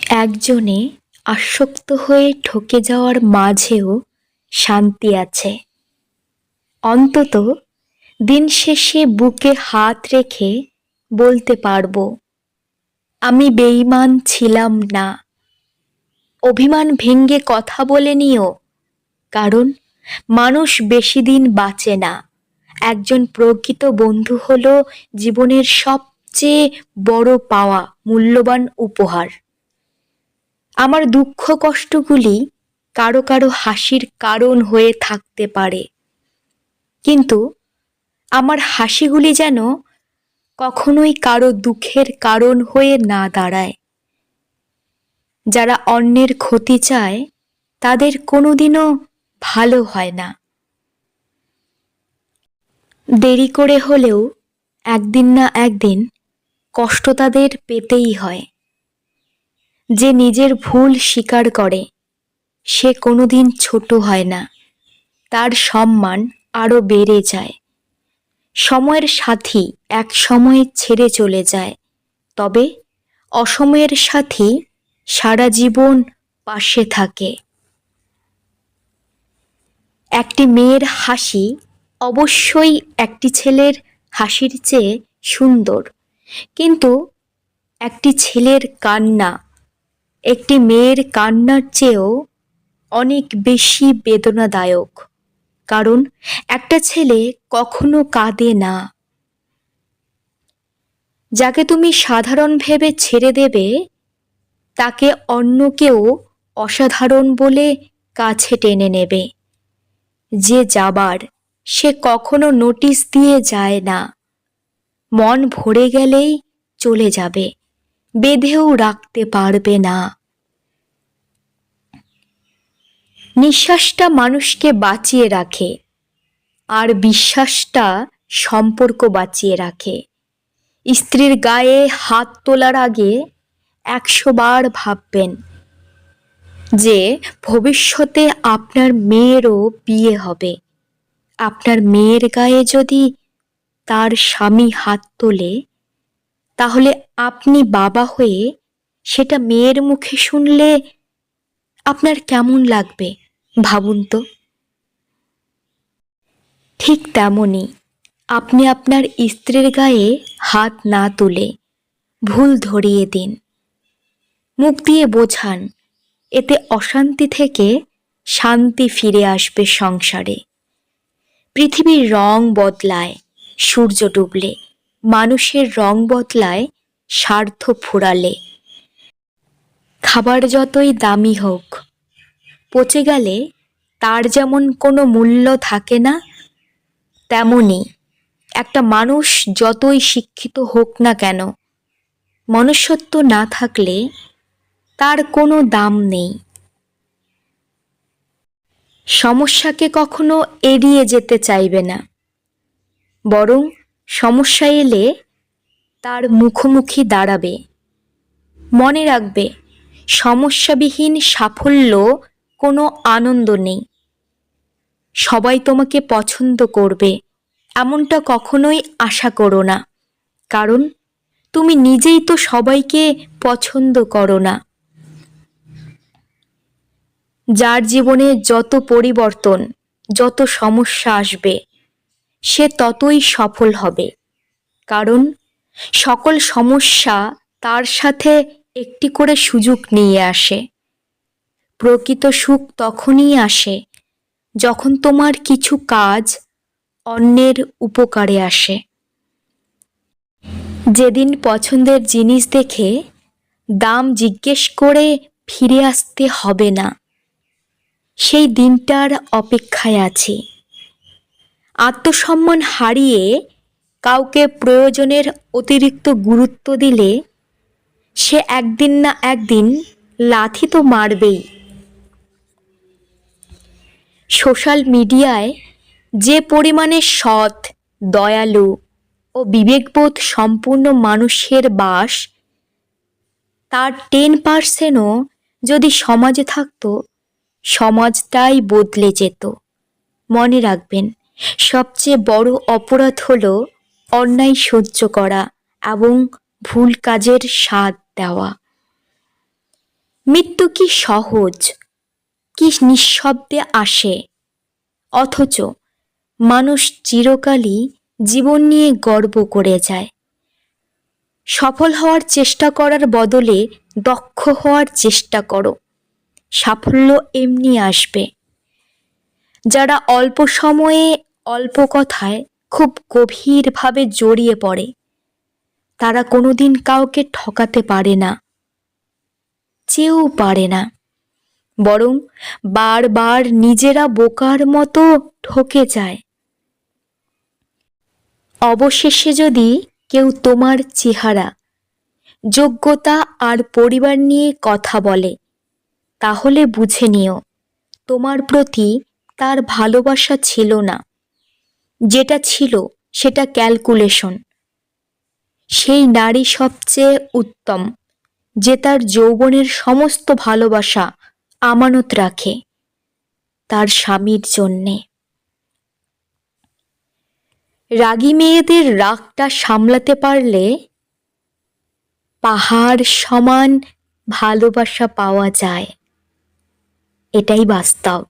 একজনে আসক্ত হয়ে ঠকে যাওয়ার মাঝেও শান্তি আছে। অন্তত দিন শেষে বুকে হাত রেখে বলতে পারবো, আমি বেঈমান ছিলাম না। অভিমান ভেঙে কথা বলে নিও, কারণ মানুষ বেশি দিন বাঁচে না। একজন প্রকৃত বন্ধু হলো জীবনের সবচেয়ে বড় পাওয়া, মূল্যবান উপহার। আমার দুঃখ কষ্টগুলি কারো কারো হাসির কারণ হয়ে থাকতে পারে, কিন্তু আমার হাসিগুলি যেন কখনোই কারো দুঃখের কারণ হয়ে না দাঁড়ায়। যারা অন্যের ক্ষতি চায় তাদের কোনোদিনও ভালো হয় না। দেরি করে হলেও একদিন না একদিন কষ্ট তাদের পেতেই হয়। যে নিজের ভুল স্বীকার করে সে কোনোদিন ছোট হয় না, তার সম্মান আরো বেড়ে যায়। সময়ের সাথী এক সময় ছেড়ে চলে যায়, তবে অসময়ের সাথী সারা জীবন পাশে থাকে। একটি মেয়ের হাসি অবশ্যই একটি ছেলের হাসির চেয়ে সুন্দর, কিন্তু একটি ছেলের কান্না একটি মেয়ের কান্নার চেয়েও অনেক বেশি বেদনাদায়ক। কারণ একটা ছেলে কখনো কাঁদে না। যাকে তুমি সাধারণ ভেবে ছেড়ে দেবে, তাকে অন্য কেউ অসাধারণ বলে কাছে টেনে নেবে। যে যাবার সে কখনো নোটিশ দিয়ে যায় না। মন ভরে গেলেই চলে যাবে, বেঁধেও রাখতে পারবে না। নিঃশ্বাসটা মানুষকে বাঁচিয়ে রাখে, আর বিশ্বাসটা সম্পর্ক বাঁচিয়ে রাখে। স্ত্রীর গায়ে হাত তোলার আগে 100 বার ভাববেন যে ভবিষ্যতে আপনার মেয়েরও বিয়ে হবে। আপনার মেয়ের গায়ে যদি তার স্বামী হাত তোলে, তাহলে আপনি বাবা হয়ে সেটা মেয়ের মুখে শুনলে আপনার কেমন লাগবে ভাবুন তো। ঠিক তেমনই আপনি আপনার স্ত্রীর গায়ে হাত না তুলে ভুল ধরিয়ে দিন, মুখ দিয়ে বোঝান। এতে অশান্তি থেকে শান্তি ফিরে আসবে সংসারে। পৃথিবীর রং বদলায় সূর্য ডুবলে, মানুষের রং বদলায় স্বার্থ ফুরালে। খাবার যতই দামি হোক, পচে গেলে তার যেমন কোনো মূল্য থাকে না, তেমনি একটা মানুষ যতই শিক্ষিত হোক না কেন, মনুষ্যত্ব না থাকলে তার কোনো দাম নেই। সমস্যাকে কখনো এড়িয়ে যেতে চাইবে না, বরং সমস্যা এলে তার মুখোমুখি দাঁড়াবে। মনে রাখবে, সমস্যাবিহীন সাফল্য কোনো আনন্দ নেই। সবাই তোমাকে পছন্দ করবে এমনটা কখনোই আশা করো না, কারণ তুমি নিজেই তো সবাইকে পছন্দ করো না। যার জীবনে যত পরিবর্তন, যত সমস্যা আসবে, সে ততই সফল হবে। কারণ সকল সমস্যা তার সাথে একটি করে সুযোগ নিয়ে আসে। প্রকৃত সুখ তখনই আসে যখন তোমার কিছু কাজ অন্যের উপকারে আসে। যেদিন পছন্দের জিনিস দেখে দাম জিজ্ঞেস করে ফিরে আসতে হবে না, সেই দিনটার অপেক্ষায় আছি। আত্মসম্মান হারিয়ে কাউকে প্রয়োজনের অতিরিক্ত গুরুত্ব দিলে সে একদিন না একদিন লাথি তো মারবেই। সোশ্যাল মিডিয়ায় যে পরিমাণে সৎ, দয়ালু ও বিবেকবোধ সম্পূর্ণ মানুষের বাস, তার 10%ও যদি সমাজে থাকতো, সমাজটাই বদলে যেত। মনে রাখবেন, সবচেয়ে বড় অপরাধ হলো অন্যায় সহ্য করা এবং ভুল কাজের সাথ দেওয়া। মৃত্যু কি সহজ, কি নিঃশব্দে আসে, অথচ মানুষ চিরকালই জীবন নিয়ে গর্ব করে যায়। সফল হওয়ার চেষ্টা করার বদলে দক্ষ হওয়ার চেষ্টা করো, সাফল্য এমনি আসবে। যারা অল্প সময়ে অল্প কথায় খুব গভীরভাবে জড়িয়ে পড়ে, তারা কোনোদিন কাউকে ঠকাতে পারে না, চেয়েও পারে না, বরং বারবার নিজেরা বোকার মতো ঠকে যায়। অবশেষে যদি কেউ তোমার চেহারা, যোগ্যতা আর পরিবার নিয়ে কথা বলে, তাহলে বুঝে নিও তোমার প্রতি তার ভালোবাসা ছিল না, যেটা ছিল সেটা ক্যালকুলেশন। সেই নারী সবচেয়ে উত্তম, যে তার যৌবনের সমস্ত ভালোবাসা আমানত রাখে তার স্বামীর জন্যে। রাগী মেয়েদের রাগটা সামলাতে পারলে পাহাড় সমান ভালোবাসা পাওয়া যায়, এটাই বাস্তব।